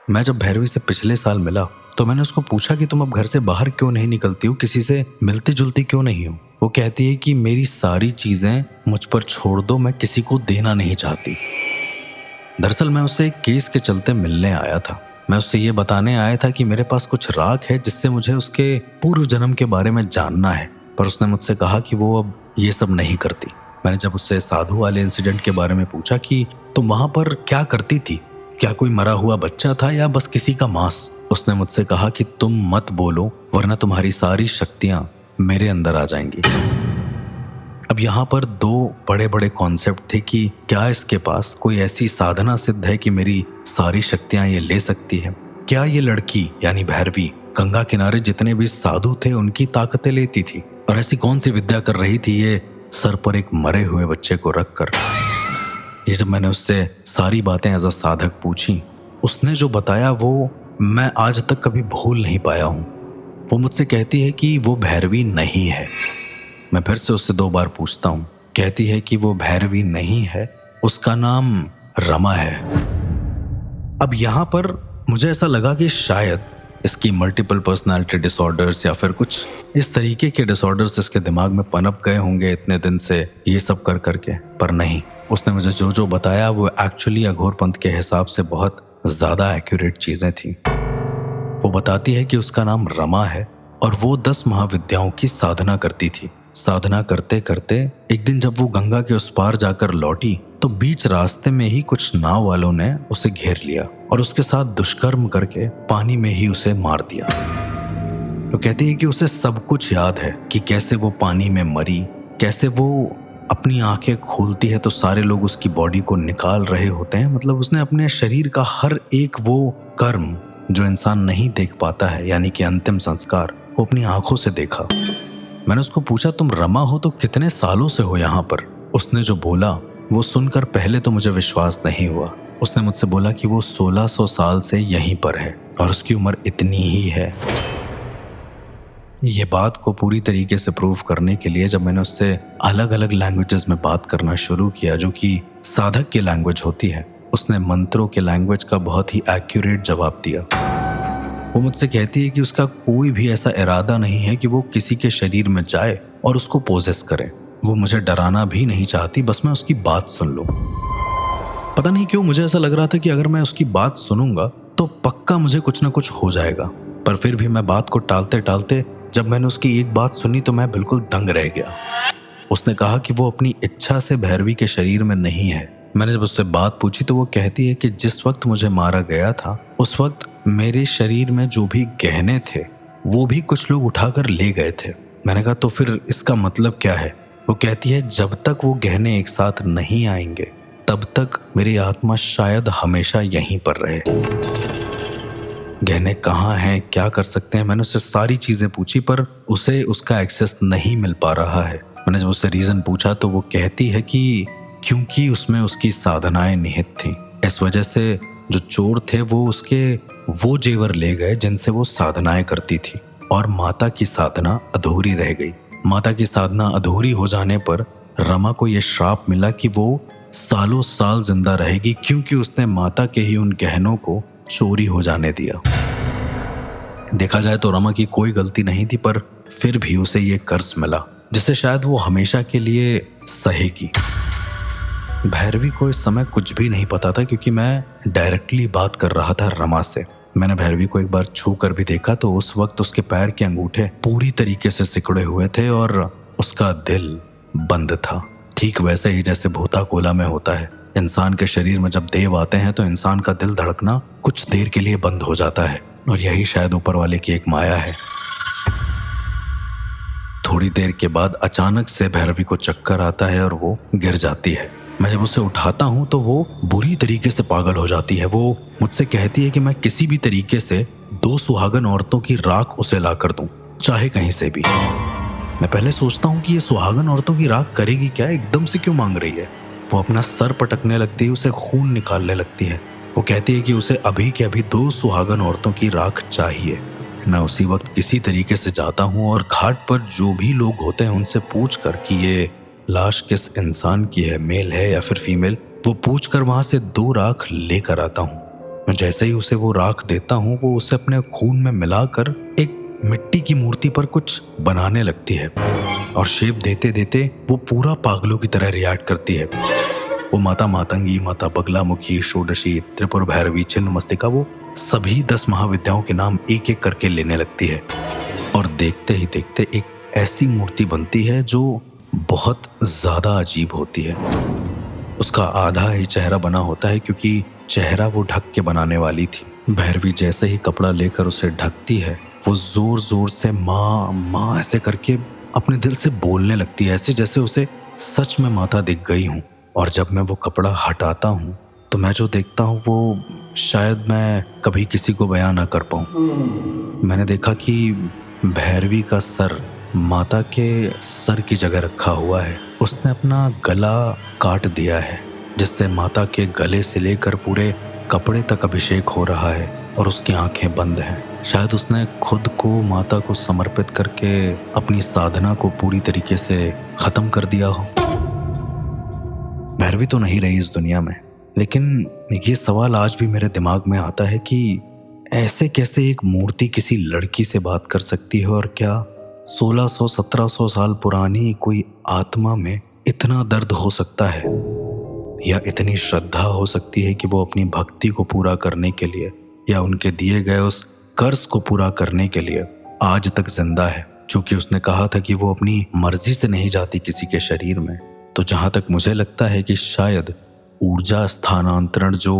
मैं जब भैरवी से पिछले साल मिला तो मैंने उसको पूछा कि तुम अब घर से बाहर क्यों नहीं निकलती हो, किसी से मिलती जुलती क्यों नहीं हो। वो कहती है कि मेरी सारी चीजें मुझ पर छोड़ दो, मैं किसी को देना नहीं चाहती। दरअसल मैं उससे एक केस के चलते मिलने आया था। मैं उससे ये बताने आया था कि मेरे पास कुछ राख है जिससे मुझे उसके पूर्व जन्म के बारे में जानना है, पर उसने मुझसे कहा कि वो अब ये सब नहीं करती। मैंने जब उससे साधु वाले इंसिडेंट के बारे में पूछा कि तुम वहां पर क्या करती थी, क्या कोई मरा हुआ बच्चा था या बस किसी का मांस, उसने मुझसे कहा कि तुम मत बोलो वरना तुम्हारी सारी शक्तियां मेरे अंदर आ जाएंगी। अब यहाँ पर दो बड़े बड़े कॉन्सेप्ट थे कि क्या इसके पास कोई ऐसी साधना सिद्ध है कि मेरी सारी शक्तियां ये ले सकती है। क्या ये लड़की यानी भैरवी गंगा किनारे जितने भी साधु थे उनकी ताकतें लेती थी, और ऐसी कौन सी विद्या कर रही थी ये सर पर एक मरे हुए बच्चे को रखकर। ये जब मैंने उससे सारी बातें एज अ साधक पूछी, उसने जो बताया वो मैं आज तक कभी भूल नहीं पाया हूँ। वो मुझसे कहती है कि वो भैरवी नहीं है। मैं फिर से उससे 2 बार पूछता हूँ। कहती है कि वो भैरवी नहीं है, उसका नाम रमा है। अब यहाँ पर मुझे ऐसा लगा कि शायद इसकी मल्टीपल पर्सनालिटी डिसऑर्डर्स या फिर कुछ इस तरीके के डिसऑर्डर्स इसके दिमाग में पनप गए होंगे इतने दिन से ये सब कर करके, पर नहीं। उसने मुझे जो जो बताया वो एक्चुअली अघोरपंथ के हिसाब से बहुत ज्यादा एक्यूरेट चीजें थी। वो बताती है कि उसका नाम रमा है और वो 10 महाविद्याओं की साधना करती थी। साधना करते करते एक दिन जब वो गंगा के उस पार जाकर लौटी तो बीच रास्ते में ही कुछ नाव वालों ने उसे घेर लिया और उसके साथ दुष्कर्म करके पानी में ही उसे मार दिया। तो कहती है कि उसे सब कुछ याद है कि कैसे वो पानी में मरी, कैसे वो अपनी आंखें खोलती है तो सारे लोग उसकी बॉडी को निकाल रहे होते हैं। मतलब उसने अपने शरीर का हर एक वो कर्म जो इंसान नहीं देख पाता है, यानी कि अंतिम संस्कार, वो अपनी आंखों से देखा। मैंने उसको पूछा तुम रमा हो तो कितने सालों से हो यहाँ पर। उसने जो बोला वो सुनकर पहले तो मुझे विश्वास नहीं हुआ। उसने मुझसे बोला कि वो 1600 साल से यहीं पर है और उसकी उम्र इतनी ही है। ये बात को पूरी तरीके से प्रूव करने के लिए जब मैंने उससे अलग अलग लैंग्वेजेस में बात करना शुरू किया जो कि साधक की लैंग्वेज होती है, उसने मंत्रों के लैंग्वेज का बहुत ही एक्यूरेट जवाब दिया। वो मुझसे कहती है कि उसका कोई भी ऐसा इरादा नहीं है कि वो किसी के शरीर में जाए और उसको पोजेस करे। वो मुझे डराना भी नहीं चाहती, बस मैं उसकी बात सुन लूं। पता नहीं क्यों मुझे ऐसा लग रहा था कि अगर मैं उसकी बात सुनूंगा तो पक्का मुझे कुछ ना कुछ हो जाएगा, पर फिर भी मैं बात को टालते टालते जब मैंने उसकी एक बात सुनी तो मैं बिल्कुल दंग रह गया। उसने कहा कि वो अपनी इच्छा से भैरवी के शरीर में नहीं है। मैंने जब उससे बात पूछी तो वो कहती है कि जिस वक्त मुझे मारा गया था उस वक्त मेरे शरीर में जो भी गहने थे वो भी कुछ लोग उठाकर ले गए थे। मैंने कहा तो फिर इसका मतलब क्या है। वो कहती है जब तक वो गहने एक साथ नहीं आएंगे तब तक मेरी आत्मा शायद हमेशा यहीं पर रहे। गहने कहाँ हैं, क्या कर सकते हैं, मैंने उससे सारी चीजें पूछी पर उसे उसका एक्सेस नहीं मिल पा रहा है। मैंने जब उससे रीजन पूछा तो वो कहती है कि क्योंकि उसमें उसकी साधनाएं निहित थी, इस वजह से जो चोर थे वो उसके वो जेवर ले गए जिनसे वो साधनाएं करती थी और माता की साधना अधूरी रह गई। माता की साधना अधूरी हो जाने पर रमा को यह श्राप मिला कि वो सालों साल जिंदा रहेगी क्योंकि उसने माता के ही उन गहनों को चोरी हो जाने दिया। देखा जाए तो रमा की कोई गलती नहीं थी, पर फिर भी उसे ये कर्ज मिला जिसे शायद वो हमेशा के लिए सहेगी। भैरवी को इस समय कुछ भी नहीं पता था क्योंकि मैं डायरेक्टली बात कर रहा था रमा से। मैंने भैरवी को एक बार छू कर भी देखा तो उस वक्त उसके पैर के अंगूठे पूरी तरीके से सिकुड़े हुए थे और उसका दिल बंद था, ठीक वैसे ही जैसे भूता कोला में होता है। इंसान के शरीर में जब देव आते हैं तो इंसान का दिल धड़कना कुछ देर के लिए बंद हो जाता है और यही शायद ऊपर वाले की एक माया है। थोड़ी देर के बाद अचानक से भैरवी को चक्कर आता है और वो गिर जाती है। मैं जब उसे उठाता हूं तो वो बुरी तरीके से पागल हो जाती है। वो मुझसे कहती है कि मैं किसी भी तरीके से 2 सुहागन औरतों की राख उसे ला कर दूं, चाहे कहीं से भी। मैं पहले सोचता हूँ कि ये सुहागन औरतों की राख करेगी क्या, एकदम से क्यों मांग रही है। वो अपना सर पटकने लगती है, उसे खून निकालने लगती है। वो कहती है कि उसे अभी के अभी 2 सुहागन औरतों की राख चाहिए। मैं उसी वक्त किसी तरीके से जाता हूँ और घाट पर जो भी लोग होते हैं उनसे पूछ कर कि ये लाश किस इंसान की है, मेल है या फिर फीमेल, वो पूछ कर वहां से 2 राख लेकर आता हूँ। मैं जैसे ही उसे वो राख देता हूँ, वो उसे अपने खून में मिलाकर एक मिट्टी की मूर्ति पर कुछ बनाने लगती है और शेप देते देते वो पूरा पागलों की तरह रिएक्ट करती है। वो माता मातंगी, माता बगलामुखी, षोडशी, त्रिपुर भैरवी, छिन्न मस्तिका, वो सभी 10 महाविद्याओं के नाम एक एक करके लेने लगती है और देखते ही देखते एक ऐसी मूर्ति बनती है जो बहुत ज्यादा अजीब होती है। उसका आधा ही चेहरा बना होता है क्योंकि चेहरा वो ढक के बनाने वाली थी। भैरवी जैसे ही कपड़ा लेकर उसे ढकती है, वो जोर जोर से माँ माँ ऐसे करके अपने दिल से बोलने लगती है, ऐसे जैसे उसे सच में माता दिख गई हूँ। और जब मैं वो कपड़ा हटाता हूँ तो मैं जो देखता हूँ वो शायद मैं कभी किसी को बयां ना कर पाऊँ। मैंने देखा कि भैरवी का सर माता के सर की जगह रखा हुआ है। उसने अपना गला काट दिया है, जिससे माता के गले से लेकर पूरे कपड़े तक अभिषेक हो रहा है और उसकी आंखें बंद हैं। शायद उसने खुद को माता को समर्पित करके अपनी साधना को पूरी तरीके से खत्म कर दिया हो। भैरवी तो नहीं रही इस दुनिया में, लेकिन ये सवाल आज भी मेरे दिमाग में आता है कि ऐसे कैसे एक मूर्ति किसी लड़की से बात कर सकती है, और क्या 1600-1700 साल पुरानी कोई आत्मा में इतना दर्द हो सकता है, या इतनी श्रद्धा हो सकती है कि वो अपनी भक्ति को पूरा करने के लिए या उनके दिए गए उस कर्ज को पूरा करने के लिए आज तक जिंदा है। क्योंकि उसने कहा था कि वो अपनी मर्जी से नहीं जाती किसी के शरीर में, तो जहां तक मुझे लगता है कि शायद ऊर्जा स्थानांतरण जो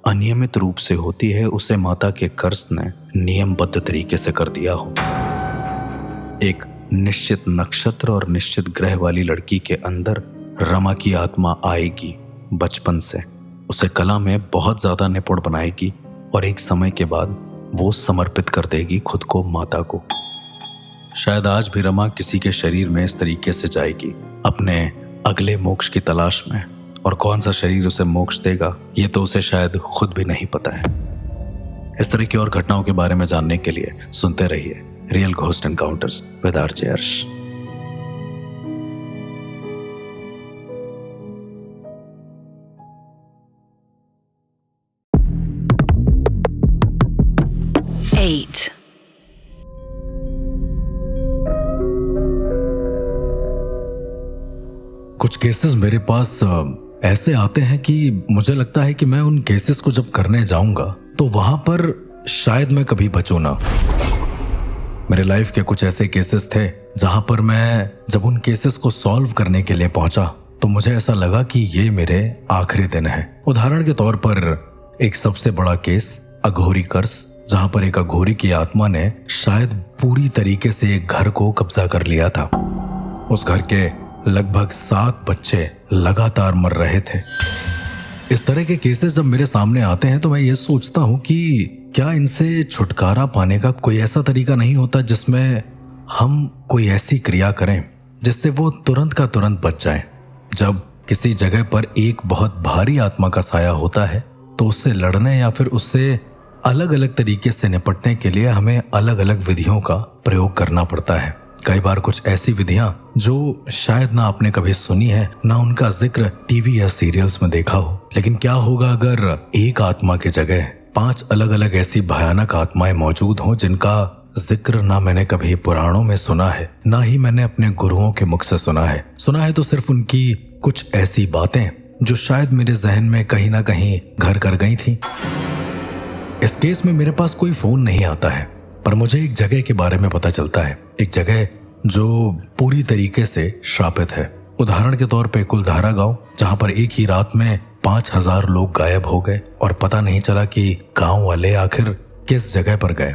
अनियमित रूप से होती है उसे माता के कर्ज ने नियमबद्ध तरीके से कर दिया हो। एक निश्चित नक्षत्र और निश्चित ग्रह वाली लड़की के अंदर रमा की आत्मा आएगी। बचपन से उसे कला में बहुत ज्यादा निपुण बनाएगी और एक समय के बाद वो समर्पित कर देगी खुद को माता को। शायद आज भी रमा किसी के शरीर में इस तरीके से जाएगी अपने अगले मोक्ष की तलाश में, और कौन सा शरीर उसे मोक्ष देगा ये तो उसे शायद खुद भी नहीं पता है। इस तरह की और घटनाओं के बारे में जानने के लिए सुनते रहिए real ghost encounters with RJ अर्श। कुछ केसेस मेरे पास ऐसे आते हैं कि मुझे लगता है कि मैं उन केसेस को जब करने जाऊंगा तो वहां पर शायद मैं कभी बचूं ना। मेरे लाइफ के कुछ ऐसे केसेस थे जहां पर मैं जब उन केसेस को सॉल्व करने के लिए पहुंचा तो मुझे ऐसा लगा कि ये मेरे आखिरी दिन है। उदाहरण के तौर पर एक सबसे बड़ा केस अघोरी कर्स, जहां पर एक अघोरी की आत्मा ने शायद पूरी तरीके से एक घर को कब्जा कर लिया था। उस घर के लगभग 7 बच्चे लगातार मर रहे थे। इस तरह के केसेस जब मेरे सामने आते हैं तो मैं ये सोचता हूँ कि क्या इनसे छुटकारा पाने का कोई ऐसा तरीका नहीं होता जिसमें हम कोई ऐसी क्रिया करें जिससे वो तुरंत का तुरंत बच जाए। जब किसी जगह पर एक बहुत भारी आत्मा का साया होता है तो उससे लड़ने या फिर उससे अलग अलग तरीके से निपटने के लिए हमें अलग अलग विधियों का प्रयोग करना पड़ता है। कई बार कुछ ऐसी विधियां जो शायद ना आपने कभी सुनी है, ना उनका जिक्र टीवी या सीरियल्स में देखा हो। लेकिन क्या होगा अगर एक आत्मा की जगह 5 अलग अलग ऐसी भयानक आत्माएं मौजूद हों जिनका जिक्र ना मैंने कभी पुराणों में सुना है, ना ही मैंने अपने गुरुओं के मुख से सुना है तो सिर्फ उनकी कुछ ऐसी बातें जो शायद मेरे जहन में कहीं ना कहीं घर कर गई थी। इस केस में मेरे पास कोई फोन नहीं आता है, पर मुझे एक जगह के बारे में पता चलता है, एक जगह जो पूरी तरीके से श्रापित है। उदाहरण के तौर पे कुलधारा गांव, जहां पर एक ही रात में 5000 लोग गायब हो गए और पता नहीं चला कि गांव वाले आखिर किस जगह पर गए।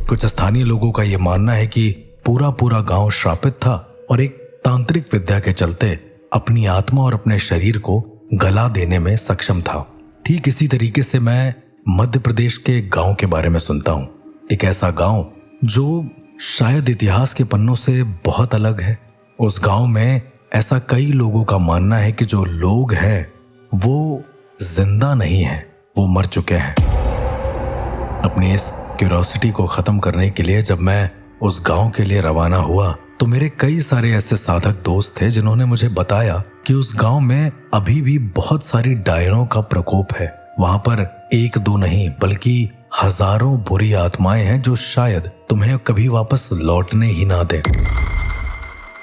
कुछ स्थानीय लोगों का यह मानना है कि पूरा गांव श्रापित था और एक तांत्रिक विद्या के चलते अपनी आत्मा और अपने शरीर को गला देने में सक्षम था। ठीक इसी तरीके से मैं मध्य प्रदेश के गांव के बारे में सुनता हूं। एक ऐसा गांव जो शायद इतिहास के पन्नों से बहुत अलग है। उस गांव में ऐसा कई लोगों का मानना है कि जो लोग हैं वो जिंदा नहीं है, वो मर चुके हैं। अपनी इस क्यूरियोसिटी को खत्म करने के लिए जब मैं उस गांव के लिए रवाना हुआ तो मेरे कई सारे ऐसे साधक दोस्त थे जिन्होंने मुझे बताया कि उस गांव में अभी भी बहुत सारी डायनों का प्रकोप है। वहां पर एक दो नहीं बल्कि हजारों बुरी आत्माएं हैं जो शायद तुम्हें कभी वापस लौटने ही ना दे।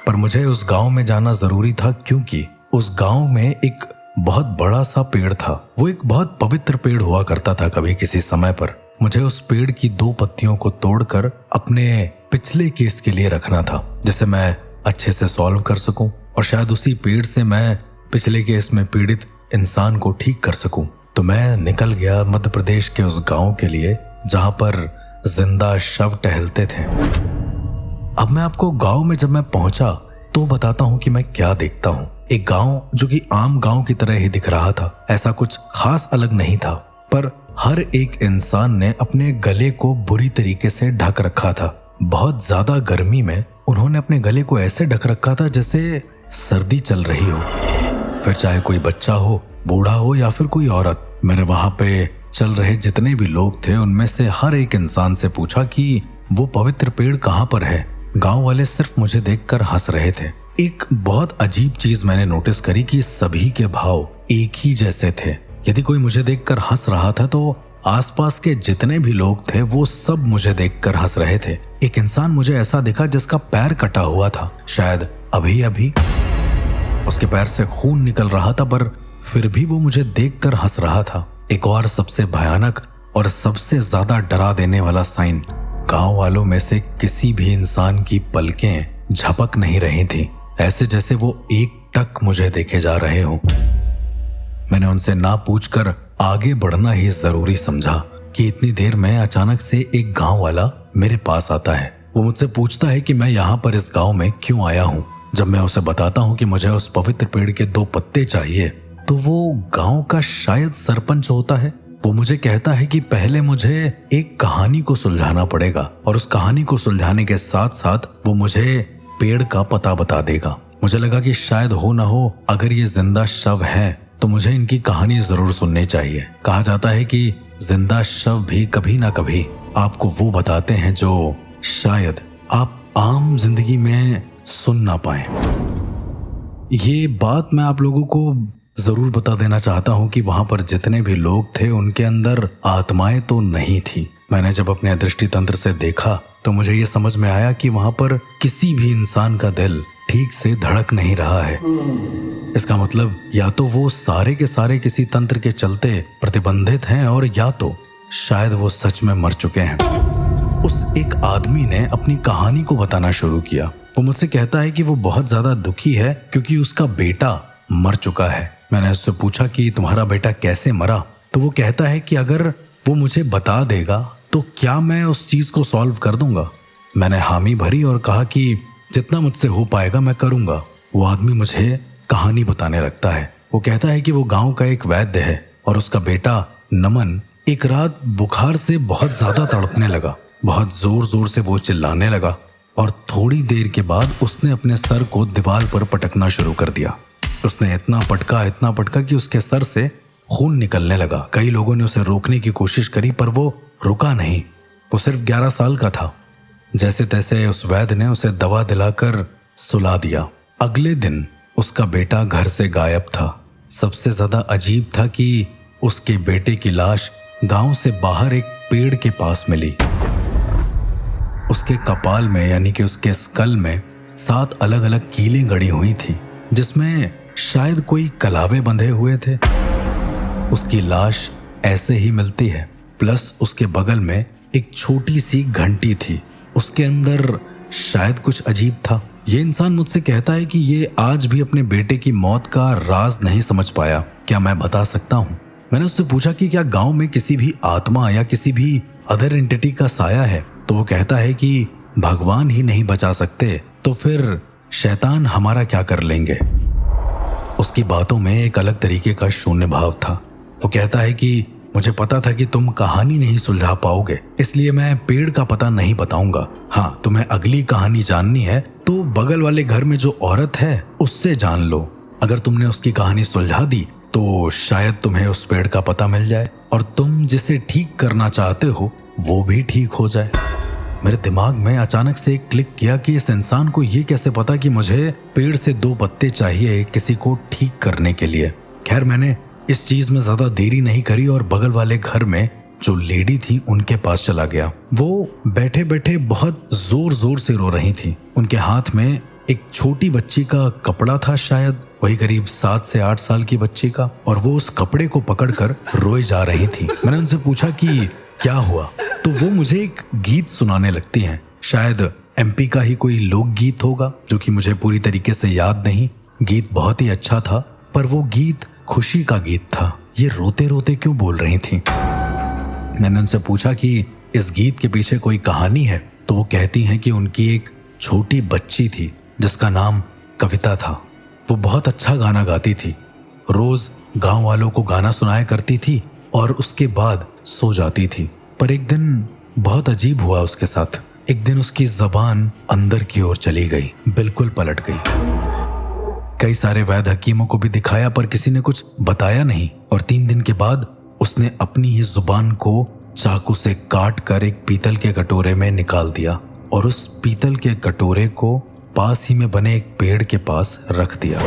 पर मुझे उस गांव में जाना जरूरी था क्योंकि उस गांव में एक बहुत बड़ा सा पेड़ था। वो एक बहुत पवित्र पेड़ हुआ करता था कभी किसी समय पर। मुझे उस पेड़ की 2 पत्तियों को तोड़कर अपने पिछले केस के लिए रखना था जिसे मैं अच्छे से सॉल्व कर सकूं और शायद उसी पेड़ से मैं पिछले केस में पीड़ित इंसान को ठीक कर सकूं। तो मैं निकल गया मध्य प्रदेश के उस गांव के लिए जहां पर जिंदा शव टहलते थे। अब मैं आपको गांव में जब मैं पहुंचा तो बताता हूं कि मैं क्या देखता हूं। एक गांव जो कि आम गांव की तरह ही दिख रहा था, ऐसा कुछ खास अलग नहीं था, पर हर एक इंसान ने अपने गले को बुरी तरीके से ढक रखा था। बहुत ज्यादा गर्मी में उन्होंने अपने गले को ऐसे ढक रखा था जैसे सर्दी चल रही हो, फिर चाहे कोई बच्चा हो, बूढ़ा हो या फिर कोई औरत। मैंने वहां पे चल रहे जितने भी लोग थे उनमें से हर एक इंसान से पूछा कि वो पवित्र पेड़ कहाँ पर है। गांव वाले सिर्फ मुझे देखकर हंस रहे थे। एक बहुत अजीब चीज मैंने नोटिस करी कि सभी के भाव एक ही जैसे थे। यदि कोई मुझे देखकर हंस रहा था तो आसपास के जितने भी लोग थे वो सब मुझे देखकर हंस रहे थे। एक इंसान मुझे ऐसा दिखा जिसका पैर कटा हुआ था, शायद अभी अभी उसके पैर से खून निकल रहा था, पर फिर भी वो मुझे देखकर हंस रहा था। एक और सबसे भयानक और सबसे ज्यादा डरा देने वाला साइन, गांव वालों में से किसी भी इंसान की पलकें झपक नहीं रही थी, ऐसे जैसे वो एक टक मुझे देखे जा रहे हों। मैंने उनसे ना पूछकर आगे बढ़ना ही जरूरी समझा कि इतनी देर में अचानक से एक गांव वाला मेरे पास आता है। वो मुझसे पूछता है कि मैं यहाँ पर इस गांव में क्यों आया हूँ। जब मैं उसे बताता हूँ कि मुझे उस पवित्र पेड़ के 2 पत्ते चाहिए तो वो गांव का शायद सरपंच होता है। वो मुझे कहता है कि पहले मुझे एक कहानी को सुलझाना पड़ेगा और उस कहानी को सुलझाने के साथ साथ वो मुझे पेड़ का पता बता देगा। मुझे लगा कि शायद हो ना हो अगर ये जिंदा शव है तो मुझे इनकी कहानी जरूर सुननी चाहिए। कहा जाता है कि जिंदा शव भी कभी ना कभी आपको वो बताते हैं जो शायद आप आम जिंदगी में सुन ना पाए। ये बात मैं आप लोगों को जरूर बता देना चाहता हूँ कि वहां पर जितने भी लोग थे उनके अंदर आत्माएं तो नहीं थी। मैंने जब अपने दृष्टि तंत्र से देखा तो मुझे ये समझ में आया कि वहां पर किसी भी इंसान का दिल ठीक से धड़क नहीं रहा है। इसका मतलब या तो वो सारे के सारे किसी तंत्र के चलते प्रतिबंधित हैं और या तो शायद वो सच में मर चुके हैं। उस एक आदमी ने अपनी कहानी को बताना शुरू किया। वो मुझसे कहता है कि वो बहुत ज्यादा दुखी है क्योंकि उसका बेटा मर चुका है। मैंने उससे पूछा कि तुम्हारा बेटा कैसे मरा, तो वो कहता है कि अगर वो मुझे बता देगा तो क्या मैं उस चीज को सॉल्व कर दूंगा। मैंने हामी भरी और कहा कि जितना मुझसे हो पाएगा मैं करूंगा। वो आदमी मुझे कहानी बताने लगता है। वो कहता है कि वो गांव का एक वैद्य है और उसका बेटा नमन एक रात बुखार से बहुत ज्यादा तड़पने लगा। बहुत जोर जोर से वो चिल्लाने लगा और थोड़ी देर के बाद उसने अपने सर को दीवार पर पटकना शुरू कर दिया। उसने इतना पटका कि उसके सर से खून निकलने लगा। कई लोगों ने उसे रोकने की कोशिश करी पर वो रुका नहीं। वो सिर्फ 11 साल का था। जैसे तैसे उस वैद्य ने उसे दवा दिलाकर सुला दिया। अगले दिन उसका बेटा घर से गायब था। सबसे ज्यादा अजीब था कि उसके बेटे की लाश गांव से बाहर एक पेड़ के पास मिली। उसके कपाल में यानी कि उसके स्कल में 7 अलग अलग कीलें गड़ी हुई थी जिसमें शायद कोई कलावे बंधे हुए थे। उसकी लाश ऐसे ही मिलती है, प्लस उसके बगल में एक छोटी सी घंटी थी। उसके अंदर शायद कुछ अजीब था। ये इंसान मुझसे कहता है कि ये आज भी अपने बेटे की मौत का राज नहीं समझ पाया। क्या मैं बता सकता हूँ? मैंने उससे पूछा कि क्या गांव में किसी भी आत्मा या किसी भी अदर एंटिटी का साया है? तो वो कहता है कि भगवान ही नहीं बचा सकते तो फिर शैतान हमारा क्या कर लेंगे। उसकी बातों में एक अलग तरीके का शून्य भाव था। वो कहता है कि मुझे पता था कि तुम कहानी नहीं सुलझा पाओगे, इसलिए मैं पेड़ का पता नहीं बताऊंगा। हाँ, तुम्हें अगली कहानी जाननी है तो बगल वाले घर में जो औरत है उससे जान लो। अगर तुमने उसकी कहानी सुलझा दी तो शायद तुम्हें उस पेड़ का पता मिल जाए और तुम जिसे ठीक करना चाहते हो वो भी ठीक हो जाए। मेरे दिमाग में अचानक से एक क्लिक किया कि इस इंसान को ये कैसे पता कि मुझे पेड़ से 2 पत्ते चाहिए किसी को ठीक करने के लिए। खैर, मैंने इस चीज में ज्यादा देरी नहीं करी और बगल वाले घर में जो लेडी थी उनके पास चला गया। वो बैठे बैठे बहुत जोर जोर से रो रही थी। उनके हाथ में एक छोटी बच्ची का कपड़ा था, शायद वही करीब 7 से 8 साल की बच्ची का, और वो उस कपड़े को पकड़कर रोए जा रही थी। मैंने उनसे पूछा कि क्या हुआ, तो वो मुझे एक गीत सुनाने लगती हैं। शायद एमपी का ही कोई लोकगीत होगा जो कि मुझे पूरी तरीके से याद नहीं। गीत बहुत ही अच्छा था, पर वो गीत खुशी का गीत था। ये रोते रोते क्यों बोल रही थी? मैंने उनसे पूछा कि इस गीत के पीछे कोई कहानी है, तो वो कहती हैं कि उनकी एक छोटी बच्ची थी जिसका नाम कविता था। वो बहुत अच्छा गाना गाती थी, रोज गांव वालों को गाना सुनाया करती थी और उसके बाद सो जाती थी। पर एक दिन बहुत अजीब हुआ उसके साथ। एक दिन उसकी जबान अंदर की ओर चली गई, बिल्कुल पलट गई। कई सारे वैद्य हकीमों को भी दिखाया पर किसी ने कुछ बताया नहीं, और 3 दिन के बाद उसने अपनी ही जुबान को चाकू से काट कर एक पीतल के कटोरे में निकाल दिया और उस पीतल के कटोरे को पास ही में बने एक पेड़ के पास रख दिया।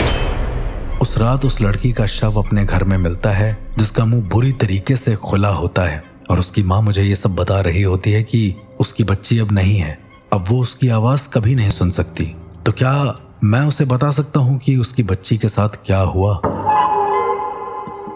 उस रात उस लड़की का शव अपने घर में मिलता है जिसका मुंह बुरी तरीके से खुला होता है, और उसकी माँ मुझे ये सब बता रही होती है कि उसकी बच्ची अब नहीं है, अब वो उसकी आवाज कभी नहीं सुन सकती। तो क्या मैं उसे बता सकता हूँ कि उसकी बच्ची के साथ क्या हुआ?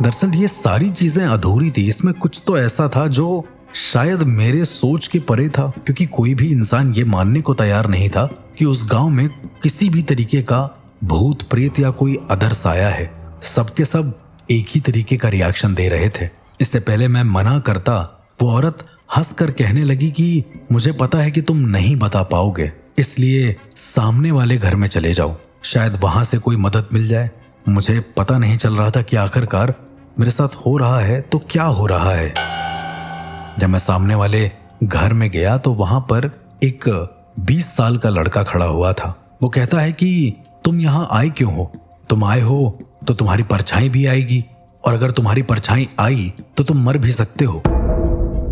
दरअसल ये सारी चीजें अधूरी थी। इसमें कुछ तो ऐसा था जो शायद मेरे सोच के परे था, क्योंकि कोई भी इंसान ये मानने को तैयार नहीं था कि उस गांव में किसी भी तरीके का भूत प्रेत या कोई अदर साया है। सबके सब एक ही तरीके का रिएक्शन दे रहे थे। इससे पहले मैं मना करता, वो औरत हंसकर कहने लगी कि मुझे पता है कि तुम नहीं बता पाओगे, इसलिए सामने वाले घर में चले जाओ, शायद वहां से कोई मदद मिल जाए। मुझे पता नहीं चल रहा था कि आखिरकार मेरे साथ हो रहा है तो क्या हो रहा है। जब मैं सामने वाले घर में गया तो वहां पर एक 20 साल का लड़का खड़ा हुआ था। वो कहता है कि तुम यहाँ आए क्यों हो? तुम आए हो तो तुम्हारी परछाई भी आएगी, और अगर तुम्हारी परछाई आई तो तुम मर भी सकते हो।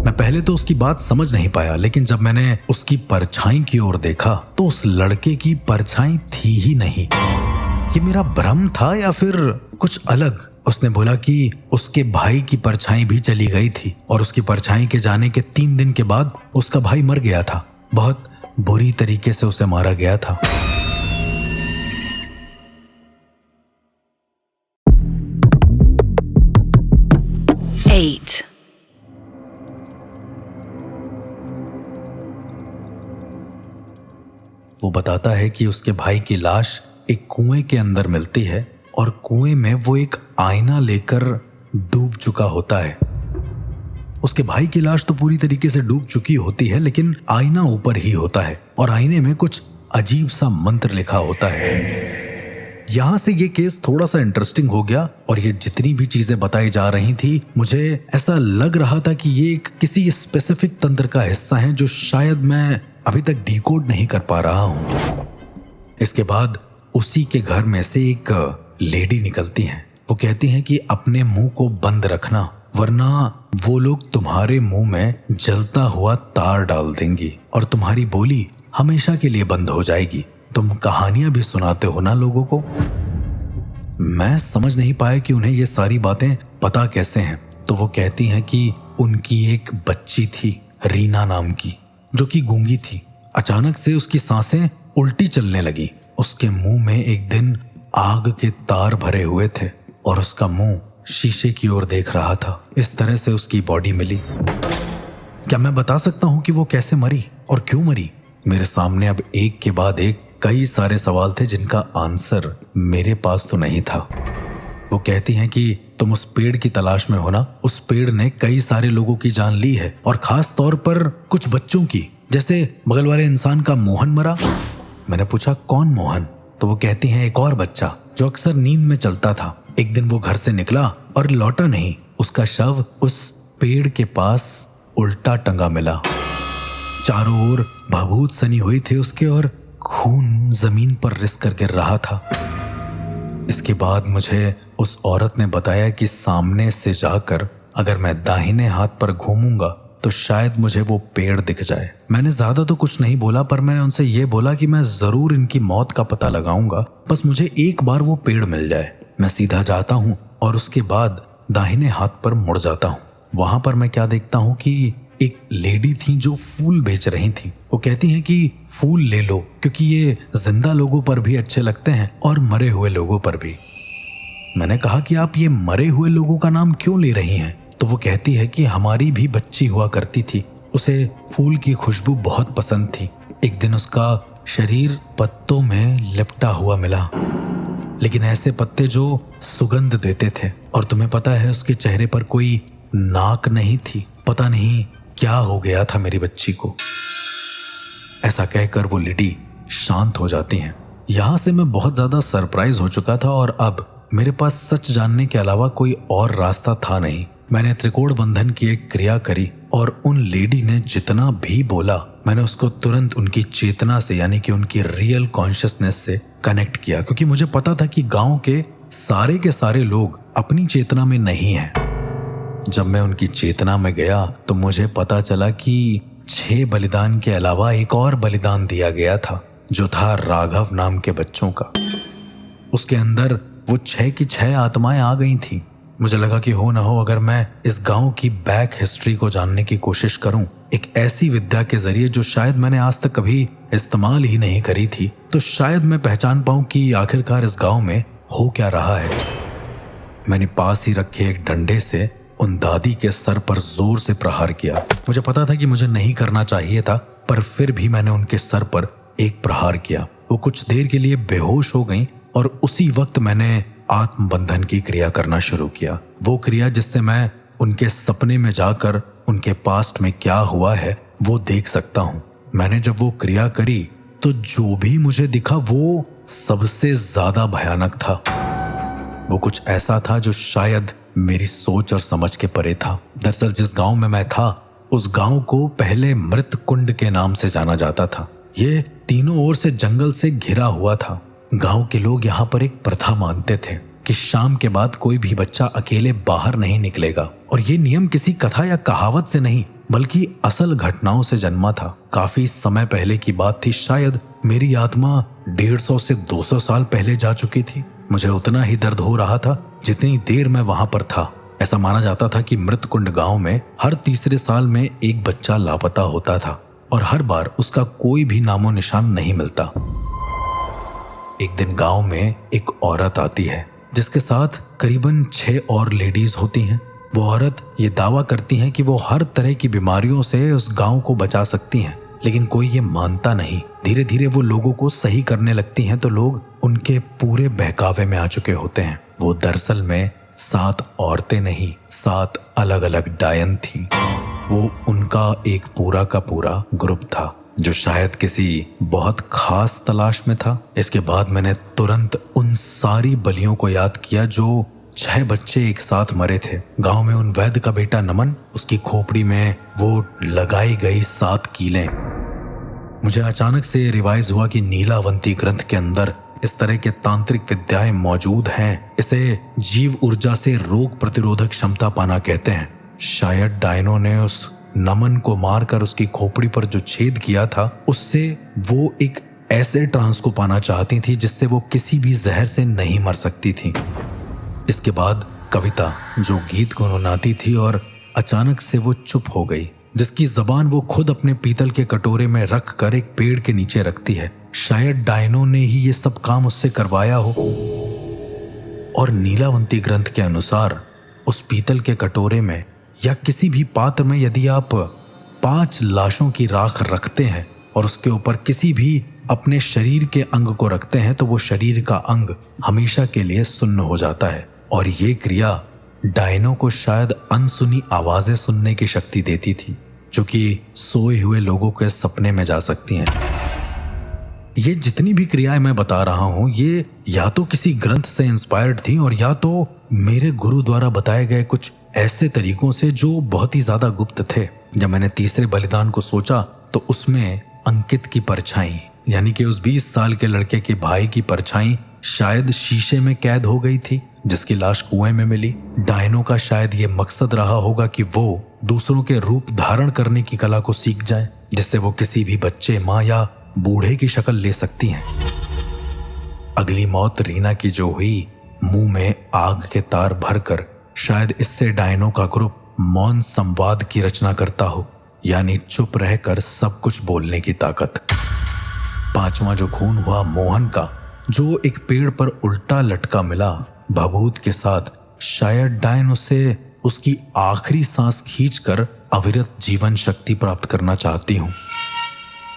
मैं पहले तो उसकी बात समझ नहीं पाया, लेकिन जब मैंने उसकी परछाई की ओर देखा तो उस लड़के की परछाई थी ही नहीं। ये मेरा भ्रम था या फिर कुछ अलग? उसने बोला कि उसके भाई की परछाई भी चली गई थी और उसकी परछाई के जाने के 3 दिन के बाद उसका भाई मर गया था। बहुत बुरी तरीके से उसे मारा गया था। वो बताता है कि उसके भाई की लाश एक कुएं के अंदर मिलती है और कुएं में वो एक आईना लेकर डूब चुका होता है। उसके भाई की लाश तो पूरी तरीके से डूब चुकी होती है, लेकिन आईना ऊपर ही होता है और आईने में कुछ अजीब सा मंत्र लिखा होता है। यहां से ये केस थोड़ा सा इंटरेस्टिंग हो गया, और ये जितनी भी चीजें बताई जा रही थी मुझे ऐसा लग रहा था कि ये एक किसी स्पेसिफिक तंत्र का हिस्सा है जो शायद मैं अभी तक डिकोड नहीं कर पा रहा हूं। इसके बाद उसी के घर में से एक लेडी निकलती हैं। वो कहती हैं कि अपने मुंह को बंद रखना, वरना वो लोग तुम्हारे मुंह में जलता हुआ तार डाल देंगी और तुम्हारी बोली हमेशा के लिए बंद हो जाएगी। तुम कहानियां भी सुनाते हो ना लोगों को। मैं समझ नहीं पाया कि उन्हें ये सारी बातें पता कैसे हैं। तो वो कहती हैं कि उनकी एक बच्ची थी रीना नाम की, जो कि गूंगी थी। अचानक से उसकी सांसें उल्टी चलने लगी। उसके मुंह में एक दिन आग के तार भरे हुए थे और उसका मुंह शीशे की ओर देख रहा था। इस तरह से उसकी बॉडी मिली। क्या मैं बता सकता हूं कि वो कैसे मरी और क्यों मरी? मेरे सामने अब एक के बाद एक कई सारे सवाल थे जिनका आंसर मेरे पास तो नहीं था। वो कहती हैं कि तुम उस पेड़ की तलाश में हो ना, उस पेड़ ने कई सारे लोगों की जान ली है और खास तौर पर कुछ बच्चों की, जैसे बगल वाले इंसान का मोहन मरा। मैंने पूछा कौन मोहन? तो वो कहती हैं एक और बच्चा जो अक्सर नींद में चलता था। एक दिन वो घर से निकला और लौटा नहीं। उसका शव उस पेड़ के पास उल्टा टंगा मिला। चारों ओर भभूत सनी हुई थी उसके और खून जमीन पर रिस कर गिर रहा था। इसके बाद मुझे उस औरत ने बताया कि सामने से जाकर अगर मैं दाहिने हाथ पर घूमूंगा तो शायद मुझे वो पेड़ दिख जाए। मैंने ज्यादा तो कुछ नहीं बोला, पर मैंने उनसे ये बोला कि मैं जरूर इनकी मौत का पता लगाऊंगा, बस मुझे एक बार वो पेड़ मिल जाए। मैं सीधा जाता हूँ और उसके बाद दाहिने हाथ पर मुड़ जाता हूँ। वहां पर मैं क्या देखता हूँ कि एक लेडी थी जो फूल बेच रही थी। वो कहती हैं कि फूल ले लो क्योंकि ये जिंदा लोगों पर भी अच्छे लगते हैं और मरे हुए लोगों पर भी। मैंने कहा कि आप ये मरे हुए लोगों का नाम क्यों ले रही हैं? तो वो कहती है कि हमारी भी बच्ची हुआ करती थी, उसे फूल की खुशबू बहुत पसंद थी। एक दिन उसका शरीर पत्तों में लिपटा हुआ मिला, लेकिन ऐसे पत्ते जो सुगंध देते थे। और तुम्हें पता है उसके चेहरे पर कोई नाक नहीं थी। पता नहीं क्या हो गया था मेरी बच्ची को। ऐसा कहकर वो लेडी शांत हो जाती हैं। यहां से मैं बहुत ज्यादा सरप्राइज हो चुका था और अब मेरे पास सच जानने के अलावा कोई और रास्ता था नहीं। मैंने त्रिकोण बंधन की एक क्रिया करी और उन लेडी ने जितना भी बोला मैंने उसको तुरंत उनकी चेतना से यानी कि उनकी रियल कॉन्शियसनेस से कनेक्ट किया, क्योंकि मुझे पता था कि गांव के सारे लोग अपनी चेतना में नहीं हैं। जब मैं उनकी चेतना में गया तो मुझे पता चला कि 6 बलिदान के अलावा एक और बलिदान दिया गया था, जो था राघव नाम के बच्चों का। उसके अंदर वो 6 की 6 आत्माएं आ गई थीं। मुझे लगा कि हो ना हो अगर मैं इस गांव की बैक हिस्ट्री को जानने की कोशिश करूं, एक ऐसी विद्या के जरिए जो शायद मैंने आज तक कभी इस्तेमाल ही नहीं करी थी, तो शायद मैं पहचान पाऊं कि आखिरकार इस गांव में हो क्या रहा है। मैंने पास ही रखे एक डंडे से उन दादी के सर पर जोर से प्रहार किया। मुझे पता था कि मुझे नहीं करना चाहिए था, पर फिर भी मैंने उनके सर पर एक प्रहार किया। वो कुछ देर के लिए बेहोश हो गईं और उसी वक्त मैंने आत्मबंधन की क्रिया करना शुरू किया। वो क्रिया जिससे मैं उनके सपने में जाकर उनके पास्ट में क्या हुआ है वो देख सकता हूं। मैंने जब वो क्रिया करी तो जो भी मुझे दिखा वो सबसे ज्यादा भयानक था। वो कुछ ऐसा था जो शायद मेरी सोच और समझ के परे था। दरअसल जिस गांव में मैं था उस गांव को पहले मृत कुंड के नाम से जाना जाता था। ये तीनों ओर से जंगल से घिरा हुआ था। गांव के लोग यहाँ पर एक प्रथा मानते थे कि शाम के बाद कोई भी बच्चा अकेले बाहर नहीं निकलेगा, और ये नियम किसी कथा या कहावत से नहीं बल्कि असल घटनाओं से जन्मा था। काफी समय पहले की बात थी, शायद मेरी आत्मा 150 से 200 साल पहले जा चुकी थी। मुझे उतना ही दर्द हो रहा था जितनी देर मैं वहां पर था। ऐसा माना जाता था कि मृतकुंड गांव में हर तीसरे साल में एक बच्चा लापता होता था और हर बार उसका कोई भी नामो निशान नहीं मिलता। एक दिन गांव में एक औरत आती है जिसके साथ करीबन 6 और लेडीज होती हैं। वो औरत ये दावा करती हैं कि वो हर तरह की बीमारियों से उस गांव को बचा सकती हैं, लेकिन कोई ये मानता नहीं। धीरे धीरे वो लोगों को सही करने लगती हैं तो लोग उनके पूरे बहकावे में आ चुके होते हैं। वो दरअसल में 7 औरतें नहीं 7 अलग अलग डायन थीं। वो उनका एक पूरा का पूरा ग्रुप था जो शायद किसी बहुत खास तलाश में था। इसके बाद मैंने तुरंत उन सारी बलियों को याद किया जो 6 बच्चे एक साथ मरे थे। गांव में उन वैद्य का बेटा नमन, उसकी खोपड़ी में वो लगाई गई 7 कीलें। मुझे अचानक से रिवाइज हुआ कि नीलावंती ग्रंथ के अंदर इस तरह के तांत्रिक विद्याएं मौजूद हैं। इसे जीव ऊर्जा से रोग प्रतिरोधक क्षमता पाना कहते हैं। शायद डायनों ने उस नमन को मारकर उसकी खोपड़ी पर जो छेद किया था उससे वो एक ऐसे ट्रांस को पाना चाहती थी जिससे वो किसी भी जहर से नहीं मर सकती थी। इसके बाद कविता जो गीत गुनगुनाती थी और अचानक से वो चुप हो गई, जिसकी जबान वो खुद अपने पीतल के कटोरे में रख कर एक पेड़ के नीचे रखती है। शायद डायनों ने ही ये सब काम उससे करवाया हो। और नीलावंती ग्रंथ के अनुसार उस पीतल के कटोरे में या किसी भी पात्र में यदि आप 5 लाशों की राख रखते हैं और उसके ऊपर किसी भी अपने शरीर के अंग को रखते हैं तो वो शरीर का अंग हमेशा के लिए सुन्न हो जाता है। और ये क्रिया डायनों को शायद अनसुनी आवाजें सुनने की शक्ति देती थी जो कि सोए हुए लोगों के सपने में जा सकती हैं। ये जितनी भी क्रियाएं मैं बता रहा हूं ये या तो किसी ग्रंथ से इंस्पायर्ड थी और या तो मेरे गुरु द्वारा बताए गए कुछ ऐसे तरीकों से जो बहुत ही ज्यादा गुप्त थे। जब मैंने तीसरे बलिदान को सोचा तो उसमें अंकित की परछाई यानी कि उस 20 साल के लड़के के भाई की परछाई शायद शीशे में कैद हो गई थी जिसकी लाश कुएं में मिली। डायनों का शायद ये मकसद रहा होगा कि वो दूसरों के रूप धारण करने की कला को सीख जाए जिससे वो किसी भी बच्चे, माँ या बूढ़े की शक्ल ले सकती हैं। अगली मौत रीना की जो हुई, मुंह में आग के तार भरकर शायद इससे डायनों का ग्रुप मौन संवाद की रचना करता हो, यानी चुप रहकर सब कुछ बोलने की ताकत। पांचवा जो खून हुआ मोहन का, जो एक पेड़ पर उल्टा लटका मिला भभूत के साथ, शायद डायन उसे उसकी आखिरी सांस खींचकर अविरत जीवन शक्ति प्राप्त करना चाहती हूं।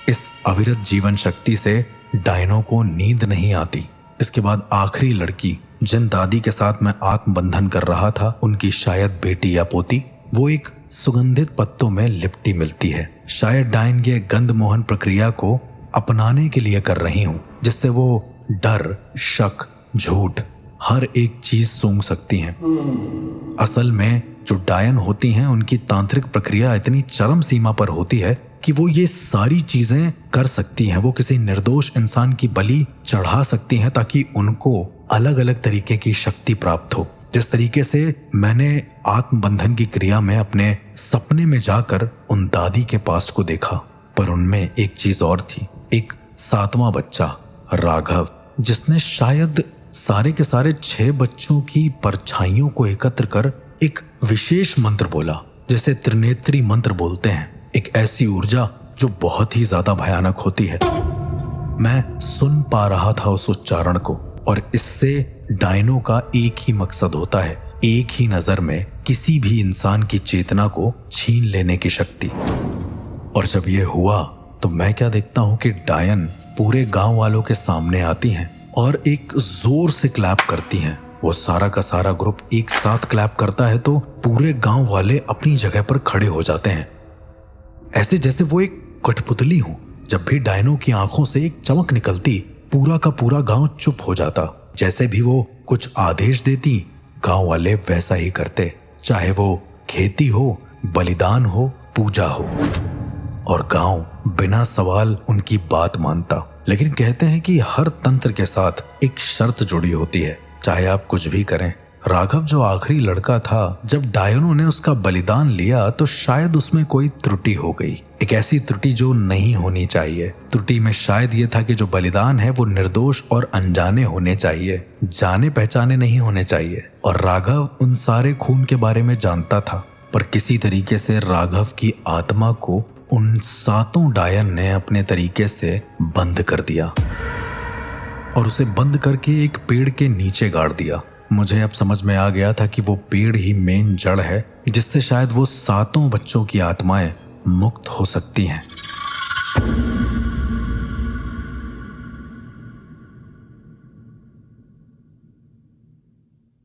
इस अविरत जीवन शक्ति से डायनों को नींद नहीं आती। इसके बाद आखिरी लड़की जिन दादी के साथ मैं आत्मबंधन कर रहा था, उनकी शायद बेटी या पोती, वो एक सुगंधित पत्तों में लिपटी मिलती है। शायद डायन ये गंध मोहन प्रक्रिया को अपनाने के लिए कर रही हूं, जिससे वो डर, शक, झूठ हर एक चीज सूंघ सकती हैं। असल में जो डायन होती हैं, उनकी तांत्रिक प्रक्रिया इतनी चरम सीमा पर होती है कि वो ये सारी चीजें कर सकती हैं। वो किसी निर्दोष इंसान की बलि चढ़ा सकती हैं ताकि उनको अलग अलग तरीके की शक्ति प्राप्त हो। जिस तरीके से मैंने आत्मबंधन की क्रिया में अपने सपने में जाकर उन दादी के पास्ट को देखा, पर उनमें एक चीज और थी। एक 7वां बच्चा राघव, जिसने शायद सारे के सारे 6 बच्चों की परछाइयों को एकत्र कर एक विशेष मंत्र बोला, जैसे त्रिनेत्री मंत्र बोलते हैं। एक ऐसी ऊर्जा जो बहुत ही ज्यादा भयानक होती है। मैं सुन पा रहा था उस उच्चारण को, और इससे डायनों का एक ही मकसद होता है, एक ही नजर में किसी भी इंसान की चेतना को छीन लेने की शक्ति। और जब ये हुआ तो मैं क्या देखता हूं कि डायन पूरे गांव वालों के सामने आती हैं और एक जोर से क्लैप करती हैं। वो सारा का सारा ग्रुप एक साथ क्लैप करता है तो पूरे गांव वाले अपनी जगह पर खड़े हो जाते हैं, ऐसे जैसे वो एक कठपुतली हो। जब भी डायनों की आंखों से एक चमक निकलती, पूरा का पूरा गांव चुप हो जाता। जैसे भी वो कुछ आदेश देती, गांव वाले वैसा ही करते, चाहे वो खेती हो, बलिदान हो, पूजा हो, और गांव बिना सवाल उनकी बात मानता। लेकिन कहते हैं कि हर तंत्र के साथ एक शर्त जुड़ी होती है, चाहे आप कुछ भी करें। राघव जो आखिरी लड़का था, जब डायनों ने उसका बलिदान लिया तो शायद उसमें कोई त्रुटि हो गई, एक ऐसी त्रुटि जो नहीं होनी चाहिए। त्रुटि में शायद ये था कि जो बलिदान है वो निर्दोष और अनजाने होने चाहिए, जाने पहचाने नहीं होने चाहिए। और राघव उन सारे खून के बारे में जानता था, पर किसी तरीके से राघव की आत्मा को उन 7 डायन ने अपने तरीके से बंद कर दिया और उसे बंद करके एक पेड़ के नीचे गाड़ दिया। मुझे अब समझ में आ गया था कि वो पेड़ ही मेन जड़ है, जिससे शायद वो 7 बच्चों की आत्माएं मुक्त हो सकती हैं।